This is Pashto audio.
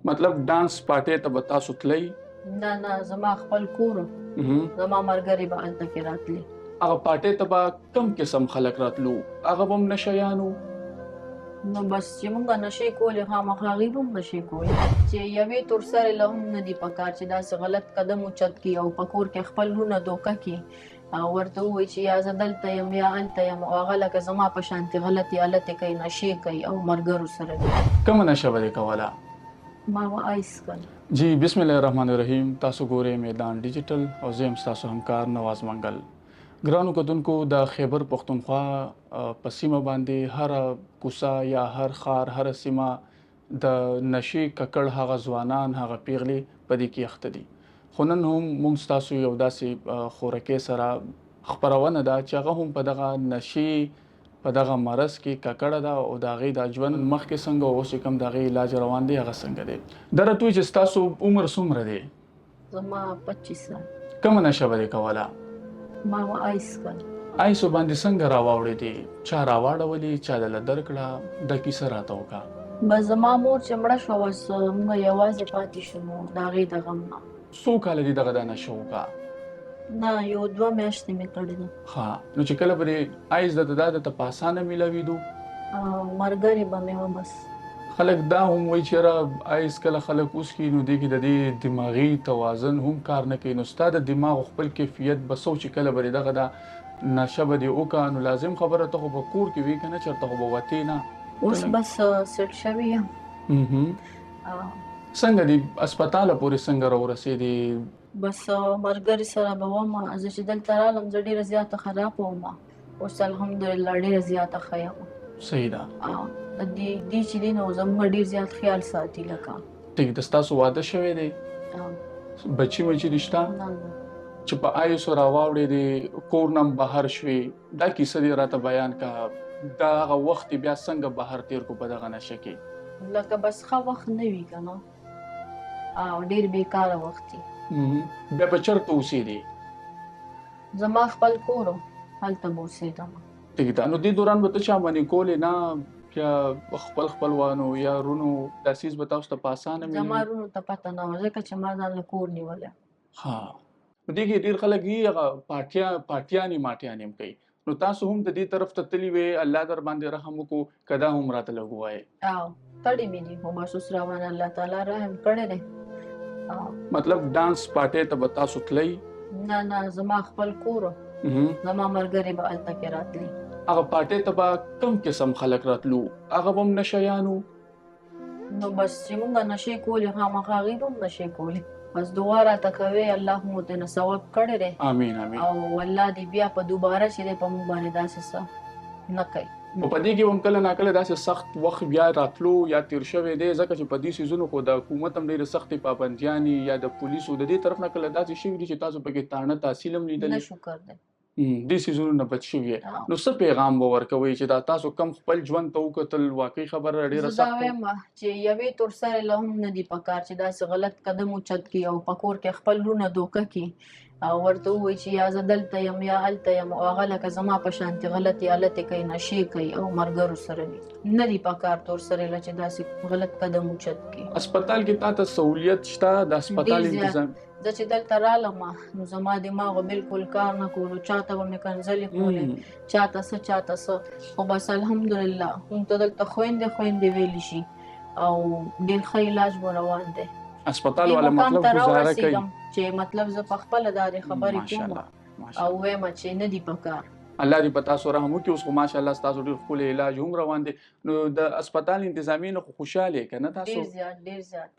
مطلب ډانس پارټي ته به تاسو تلئ؟ نه زما خپل کور زما ملګري به هلته کې راتلي. هغه پارټي ته به کم قسم خلک راتلو؟ هغه به هم نشیانو؟ نو بس چې مونږ نشې کولې خامخا هغوی به هم نشې کولې چې یوې تورسرې له هم نه دي پکار چې داسې غلط قدم اوچت کړي او په کور کې خپل ورونه دوکه کړي او ورته ووایي چې یا زه دلته یم یا هلته یم او هغه لکه زما په شانتې غلطې هلطې کوي، نشې کوي او ملګرو سره دي. کومه نشه به دې کوله؟ ما به آیس کړ. جی بسم الله الرحمن الرحیم. تاسو ګورئ میدان ډیجیټل او زه یم ستاسو همکار نواز منګل. ګرانو کتونکو، د خیبر پښتونخوا په سیمه باندې هر کوڅه یا هر ښار هر سیمه د نشې ککړ هغه ځوانان هغه پیغلې په دې کې اخته دي. خو نن هم موږ ستاسو یو داسې خورکې سره خپرونه ده چې هغه هم په دغه نشې په دغه مرض کې ککړه ده او د هغې د ژوند مخکې څنګه او اوس چې کوم د هغې علاج روان دی هغه څنګه دی. دره توی چې ستاسو عمر څومره دی؟ زما 25 سال. کومه نشه به دې کوله؟ ما به آیس کړ. آیسو باندې څنګه راواوړې دي؟ چا راواړولې؟ چا دله درکړه؟ د کیسه راته وکړه. بس زما مور چې مړه شوه اوس موږ یوازې پاتې شوو د هغې د غم نه. څو کاله دي دغه دا نشه وکړه؟ نه یو 2 میاشتې مې کړې ده. ښه، نو چې کله به دې آیس درته په اسانه میلاوېدو؟ ملګري به مې وه. بس خلک دا هم وایي چې یاره آیس کله خلک وڅښي نو دې کې د دې دماغي توازن هم کار نه کوي. نو ستا د دماغ خپل کیفیت به څه چې کله به دغه دا نشه به دې وکړه نو لازم خبره ته خو به کور کې وي که نه، چېرته خو به وتې نه. اوس بس سیټ شوې یم. څنګه دي هسپتاله پورې څنګه راورسېدې؟ بس ملګري سره به وم. زه چې دلته رالم زه ډېره زیاته خرابه وم. اوس الحمدلله ډېره زیاته ښه یم. صحیح ده. د دې چې دی نو زموږ ډېر زیات خیال ساتي. لکه ټیک ده. ستاسو واده شوی دی؟ بچي مچي دي شته؟ نه چې په آیسو راواوړې دي کور نه بهر شوې، دا کیسه دې راته بیان کړه. دا هغه وخت بیا څنګه بهر تیر کو په دغه نشه کې؟ لکه بس ښه وخت نه وي که نه، او ډېر بیکاره وخت وي. بیا به چېرته اوسېدې؟ زما خپل کور و، هلته به اوسېدم. ټیک ده. نو دې دوران به ته چا باندې کولې نه یا خپل خپلوانو یا رونو دا څیز به تاسو ته په اسانه ملي؟ زما رونو ته پته نه وه ځکه چې ما ځان له کور نیولی. ها، نو دې کې ډېر خلک وي هغه پارټیانې ماټیانې هم کوي. نو تاسو هم د دې طرف ته تللي وې، الله در باندې رحم وکړو، که دا هم راته لږ ووایې. کړې مې دي خو بس اوس روان الله تعالی رحم کړی دی. مطلب ډانس پارټي ته به تاسو تلئ؟ نه زما خپل کور و زما ملګري به هلته کې راتلي. هغه پارټي ته به کم قسم خلک راتلو؟ هغه به هم نشیانو؟ نو بس چې مونږ نشې کولې خامخا هغوی به هم نشې کولې. بس دعا راته کوې الله مو ترېنه ثواب کړی دی. امین امین. او الله دې بیا په دوباره چې دی په مونږ باندې داسې څه نه کوي. په دې کې هم کله ناکله داسې سخت وخت بیا راتلو یا تیر شوی دی ځکه چې په دې څیزونو خو د حکومت هم ډېرې سختې پابندیانې یا د پولیسو د دې طرف نه کله داسې شوي دي چې تاسو پکې تاڼه تحصیل هم لیدلی؟ نه شکر دی. دې څیزونو نه بچ شوي یې. نو څه پیغام به ورکوئ چې دا تاسو کم خپل ژوند ته وکتل واقعي خبره ډېره زه دا سخته؟ وایم چې یوې تورسرې له هم نه دي پکار چې داسې غلط قدم اوچت کړي او په کور کې خپل ورونه دوکه کړي او ورته ووایي چې یا زه دلته یم یا هلته یم او هغه لکه زما په شانتې غلطې هلطې کوي، نشې کوي او ملګرو سره وي. نه دي پکار تورسرې له چې داسې غلط قدم اوچت کړي. هسپتال کې تا ته سهولیت شته؟ د هسپتال تنظیم؟ زه چې دلته رالم نو زما دماغ بالکل کار نه کولو. چاته به مې کنځلې کولې، چاته څه خو بس الحمدلله موږ ته دلته خویندې ویلی شي او ډېر ښه علاج به روان دی. هسپتال والا مطلب گزاره کوي چې مطلب زه په خپله دا د خبرې کوم او وایم چې نه دي پکار. الله دې په تاسو رحم وکړي. اوس خو ماشاءالله ستاسو ډېر ښکلی علاج هم روان دی. نو د هسپتال انتظامیې نه خو خوشحاله یې که نه تاسو؟ ډېر زیات.